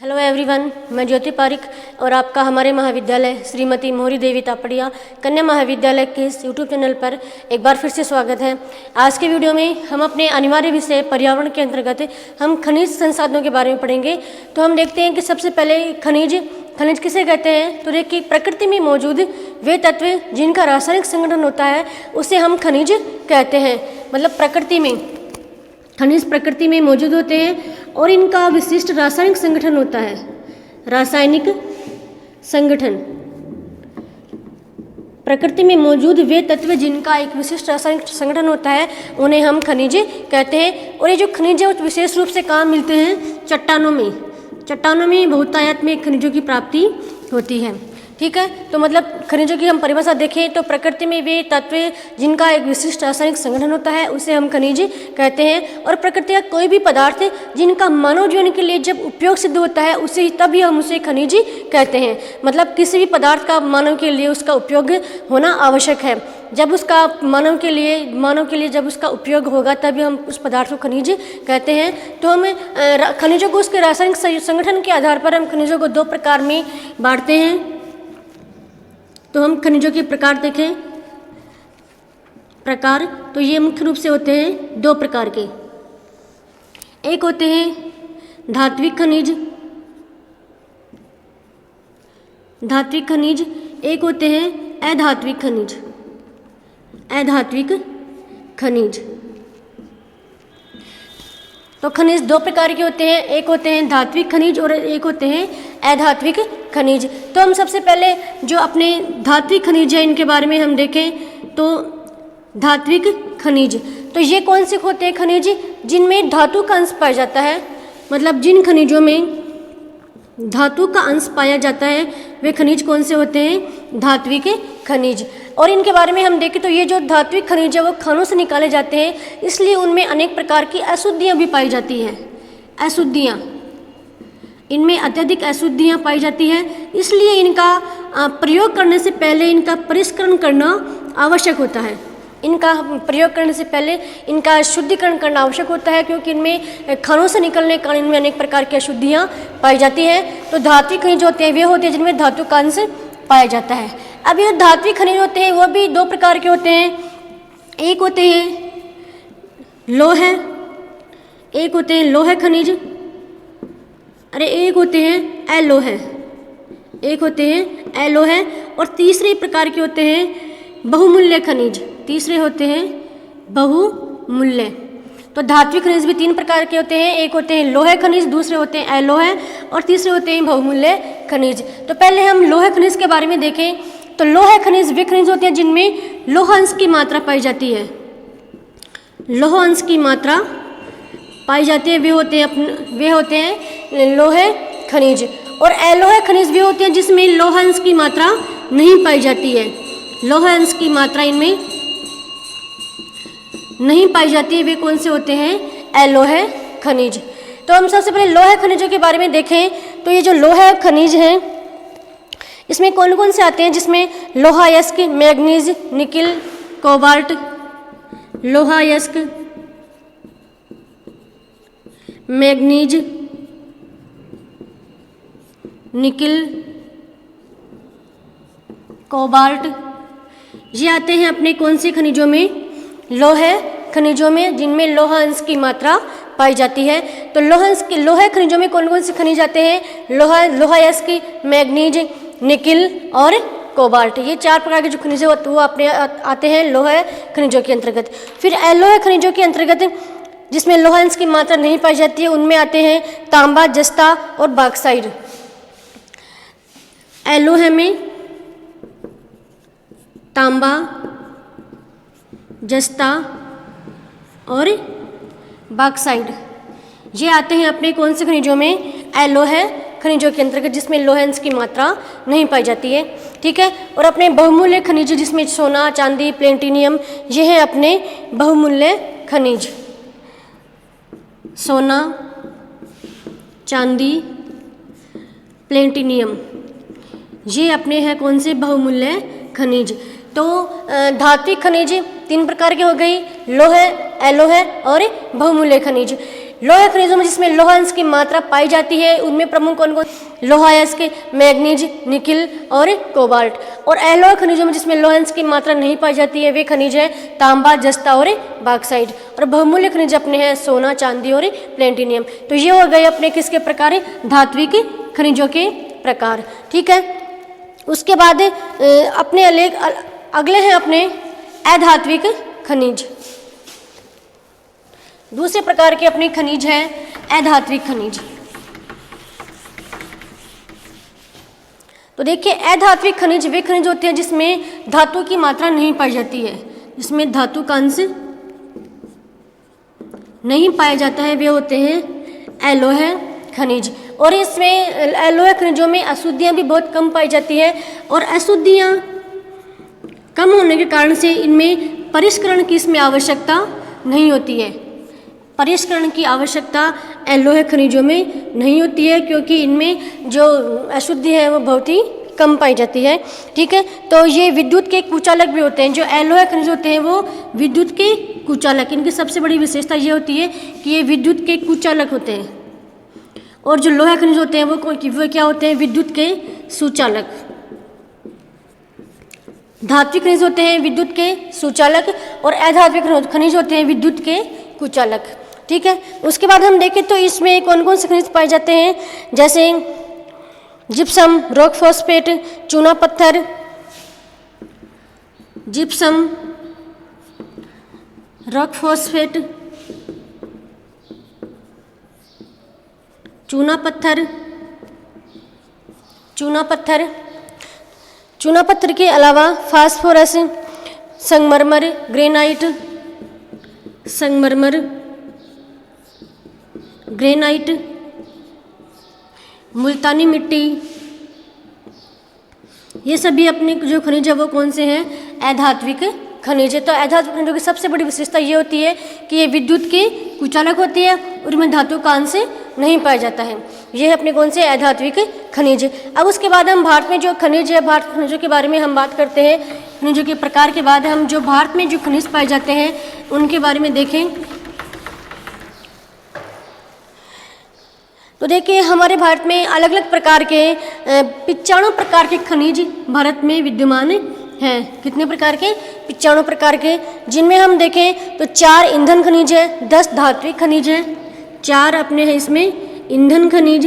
Hello everyone, मैं ज्योति पारिक और आपका हमारे महाविद्यालय श्रीमती मोहरी देवी तापड़िया कन्या महाविद्यालय के इस यूट्यूब चैनल पर एक बार फिर से स्वागत है। आज के वीडियो में हम अपने अनिवार्य विषय पर्यावरण के अंतर्गत हम खनिज संसाधनों के बारे में पढ़ेंगे। तो हम देखते हैं कि सबसे पहले खनिज किसे कहते हैं। तो देखिए, प्रकृति में मौजूद वे तत्व जिनका रासायनिक संगठन होता है उसे हम खनिज कहते हैं। मतलब खनिज प्रकृति में मौजूद होते हैं और इनका विशिष्ट रासायनिक संगठन होता है। रासायनिक संगठन, प्रकृति में मौजूद वे तत्व जिनका एक विशिष्ट रासायनिक संगठन होता है उन्हें हम खनिज कहते हैं। और ये जो खनिज है वो विशेष रूप से कहाँ मिलते हैं? चट्टानों में बहुतायत में खनिजों की प्राप्ति होती है। ठीक है, तो मतलब खनिजों की हम परिभाषा देखें तो प्रकृति में वे तत्व जिनका एक विशिष्ट रासायनिक संगठन होता है उसे हम खनिज कहते हैं। और प्रकृति का कोई भी पदार्थ जिनका मानव जीवन के लिए जब उपयोग सिद्ध होता है उसे तभी हम उसे खनिज कहते हैं। मतलब किसी भी पदार्थ का मानव के लिए उसका उपयोग होना आवश्यक है। जब उसका मानव के लिए जब उसका उपयोग होगा तभी हम उस पदार्थ को खनिज कहते हैं। तो हम खनिजों को उसके रासायनिक संगठन के आधार पर हम खनिजों को दो प्रकार में बांटते हैं। तो हम खनिजों के प्रकार देखें। तो ये मुख्य रूप से होते हैं दो प्रकार के। एक होते हैं धात्विक खनिज, एक होते हैं अधात्विक खनिज। तो खनिज दो प्रकार के होते हैं, एक होते हैं धात्विक खनिज और एक होते हैं अधात्विक खनिज। तो हम सबसे पहले जो अपने धात्विक खनिज है इनके बारे में हम देखें। तो धात्विक खनिज, तो ये कौन से होते हैं खनिज? जिनमें धातु का अंश पाया जाता है। मतलब जिन खनिजों में धातु का अंश पाया जाता है वे खनिज कौन से होते हैं? धात्विक खनिज। और इनके बारे में हम देखें तो ये जो धात्विक खनिज है वो खानों से निकाले जाते हैं, इसलिए उनमें अनेक प्रकार की अशुद्धियाँ भी पाई जाती हैं। इनमें अत्यधिक अशुद्धियाँ पाई जाती हैं, इसलिए इनका प्रयोग करने से पहले इनका परिष्करण करना आवश्यक होता है। इनका प्रयोग करने से पहले इनका शुद्धिकरण करना आवश्यक होता है, क्योंकि इनमें खानों से निकलने के कारण इनमें अनेक प्रकार की अशुद्धियाँ पाई जाती हैं। तो धात्विक खनिज होते हैं वे होते हैं जिनमें धातु का अंश पाया जाता है। अब ये धात्विक खनिज होते हैं वो भी दो प्रकार के होते हैं। एक होते हैं लोह खनिज, एक होते हैं अलोह। और तीसरे प्रकार के होते हैं बहुमूल्य खनिज। तो धात्विक खनिज भी तीन प्रकार के होते हैं, एक होते हैं लोह खनिज, दूसरे होते हैं अलोह और तीसरे होते हैं बहुमूल्य खनिज। तो पहले हम लोह खनिज के बारे में देखें। तो लोह खनिज वे खनिज होते हैं जिनमें लोह अंश की मात्रा पाई जाती है। वे होते हैं लोह खनिज। और अलोह खनिज वे होते हैं जिसमें लोह अंश की मात्रा नहीं पाई जाती है। लोह अंश की मात्रा इनमें नहीं पाई जाती है, वे कौन से होते हैं? अलोह खनिज। तो हम सबसे पहले लोह खनिजों के बारे में देखें। तो ये जो लोह खनिज हैं इसमें कौन कौन से आते हैं? जिसमें लोहा अयस्क, मैग्नीज, निकिल, कोबाल्ट, लोहा अयस्क, मैग्नीज, निकिल, कोबाल्ट, ये आते हैं अपने कौन से खनिजों में? लोह खनिजों में, जिनमें लोहा अंश की मात्रा पाई जाती है। तो लोह खनिजों में कौन कौन से खनिज आते हैं? लोहा अयस्क, मैग्नीज, निकिल और कोबाल्ट। ये चार प्रकार के जो खनिज है वो अपने आते हैं लोह खनिजों के अंतर्गत। फिर अलोह खनिजों के अंतर्गत जिसमें लोह अंश की मात्रा नहीं पाई जाती है उनमें आते हैं तांबा, जस्ता और बॉक्साइट। अलोह में तांबा, जस्ता और बॉक्साइट, ये आते हैं अपने कौन से खनिजों में? अलोह खनिजों के अंतर्गत, जिसमें लोह अंश की मात्रा नहीं पाई जाती है। ठीक है, और अपने बहुमूल्य खनिज जिसमें सोना, चांदी, प्लेटिनियम, ये हैं अपने बहुमूल्य खनिज। सोना, चांदी, प्लेटिनियम, ये अपने हैं कौन से? बहुमूल्य खनिज। तो धात्विक खनिज तीन प्रकार के हो गई, लोह, अलोह और बहुमूल्य खनिज। लोहा खनिजों में जिसमें लोहा अंश की मात्रा पाई जाती है उनमें प्रमुख कौन कौन? लोहा अयस्क, मैग्नीज, निकिल और कोबाल्ट। और अलोह खनिजों में जिसमें लोहा अंश की मात्रा नहीं पाई जाती है वे खनिज है तांबा, जस्ता और बॉक्साइट। और बहुमूल्य खनिज अपने हैं सोना, चांदी और प्लेटिनियम। तो ये हो गए अपने किसके प्रकार? धात्विक खनिजों के प्रकार। ठीक है, उसके बाद अपने अगले हैं अपने अधात्विक खनिज। दूसरे प्रकार के अपने खनिज हैं अधात्विक खनिज। तो देखिए अधात्विक खनिज वे खनिज होते हैं जिसमें धातु की मात्रा नहीं पाई जाती है, जिसमें धातु का अंश नहीं पाया जाता है, वे होते हैं अलोह खनिज। और इसमें अलोह खनिजों में अशुद्धियाँ भी बहुत कम पाई जाती है और अशुद्धियाँ कम होने के कारण से इनमें परिष्करण की इसमें आवश्यकता नहीं होती है। परिष्करण की आवश्यकता अलोह खनिजों में नहीं होती है क्योंकि इनमें जो अशुद्धि है वो बहुत ही कम पाई जाती है। ठीक है, तो ये विद्युत के कुचालक भी होते हैं। जो अलोह खनिज होते हैं वो विद्युत के कुचालक, इनकी सबसे बड़ी विशेषता ये होती है कि ये विद्युत के कुचालक होते हैं। और जो लोहा खनिज होते हैं वो क्या होते हैं? विद्युत के सुचालक। धात्विक खनिज होते हैं विद्युत के सुचालक और अधात्विक खनिज होते हैं विद्युत के कुचालक। ठीक है, उसके बाद हम देखें तो इसमें कौन कौन से खनिज पाए जाते हैं, जैसे जिप्सम, रॉक फॉस्फेट, चूना पत्थर, जिप्सम, रॉक फॉस्फेट, चूना पत्थर, चूना पत्थर के अलावा फास्फोरस, संगमरमर, ग्रेनाइट, मुल्तानी मिट्टी, ये सभी अपने जो खनिज है वो कौन से हैं? अधात्विक खनिज है। तो अधात्विक खनिजों की सबसे बड़ी विशेषता ये होती है कि ये विद्युत के कुचालक होती है और इनमें धातु का अंश नहीं पाया जाता है। ये है अपने कौन से? अधात्विक खनिज। अब उसके बाद हम भारत में जो खनिज है, भारत खनिजों के बारे में हम बात करते हैं। खनिजों के प्रकार के बाद हम जो भारत में जो खनिज पाए जाते हैं उनके बारे में देखें। तो देखिए हमारे भारत में अलग अलग प्रकार के 95 प्रकार के खनिज भारत में विद्यमान हैं। कितने प्रकार के? 95 प्रकार के, जिनमें हम देखें तो 4 ईंधन खनिज है, 10 धात्विक खनिज है, 4 अपने हैं इसमें ईंधन खनिज,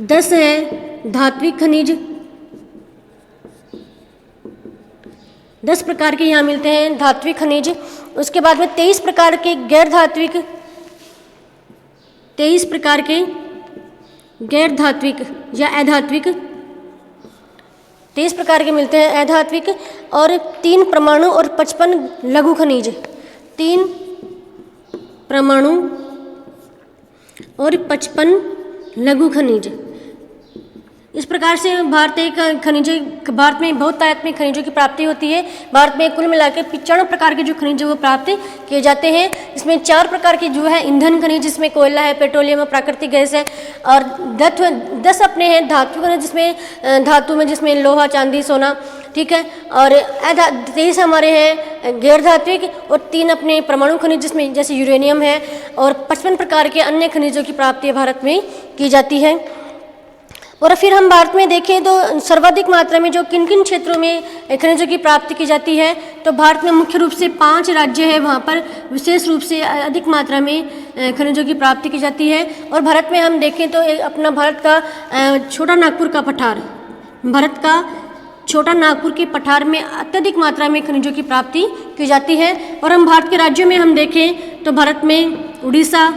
10 है धात्विक खनिज, 10 प्रकार के यहाँ मिलते हैं धात्विक खनिज। उसके बाद में 23 प्रकार के गैर धात्विक, 23 प्रकार के गैर धात्विक या अधात्विक, 23 प्रकार के मिलते हैं अधात्विक। और 3 परमाणु और 55 लघु खनिज, 3 परमाणु और 55 लघु खनिज। इस प्रकार से भारत में बहुतायत में खनिजों की प्राप्ति होती है। भारत में कुल मिलाकर 95 प्रकार के जो खनिज वो प्राप्त किए जाते हैं। इसमें 4 प्रकार के जो है ईंधन खनिज, जिसमें कोयला है, पेट्रोलियम है, प्राकृतिक गैस है। और 10 अपने हैं धातु खनिज, जिसमें धातु में जिसमें लोहा, चांदी, सोना। ठीक है, और 23 हमारे हैं गैर धात्विक और 3 अपने परमाणु खनिज, जिसमें जैसे यूरेनियम है। और 55 प्रकार के अन्य खनिजों की प्राप्ति भारत में की जाती है। और फिर हम भारत में देखें तो सर्वाधिक मात्रा में जो किन किन क्षेत्रों में खनिजों की प्राप्ति की जाती है, तो भारत में मुख्य रूप से 5 राज्य है, वहाँ पर विशेष रूप से अधिक मात्रा में खनिजों की प्राप्ति की जाती है। और भारत में हम देखें तो अपना भारत का छोटा नागपुर का पठार, भारत का छोटा नागपुर के पठार में अत्यधिक मात्रा में खनिजों की प्राप्ति की जाती है। और हम भारत के राज्यों में हम देखें तो भारत में उड़ीसा,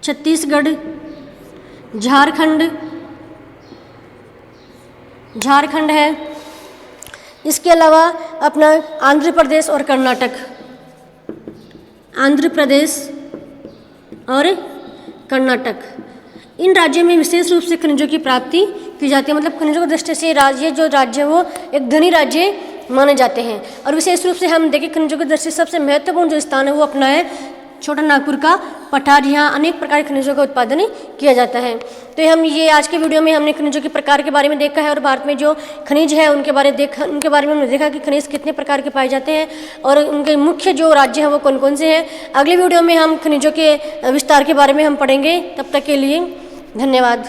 छत्तीसगढ़, झारखंड है। इसके अलावा अपना आंध्र प्रदेश और कर्नाटक, इन राज्यों में विशेष रूप से खनिजों की प्राप्ति की जाती है। मतलब खनिजों की दृष्टि से जो राज्य वो एक धनी राज्य माने जाते हैं। और विशेष रूप से हम देखें खनिजों की दृष्टि से सबसे महत्वपूर्ण जो स्थान है वो अपना है छोटा नागपुर का पठार, यहाँ अनेक प्रकार के खनिजों का उत्पादन किया जाता है। तो हम ये आज के वीडियो में हमने खनिजों के प्रकार के बारे में देखा है और भारत में जो खनिज है उनके बारे में हमने देखा कि खनिज कितने प्रकार के पाए जाते हैं और उनके मुख्य जो राज्य हैं वो कौन कौन से हैं। अगले वीडियो में हम खनिजों के विस्तार के बारे में हम पढ़ेंगे। तब तक के लिए धन्यवाद।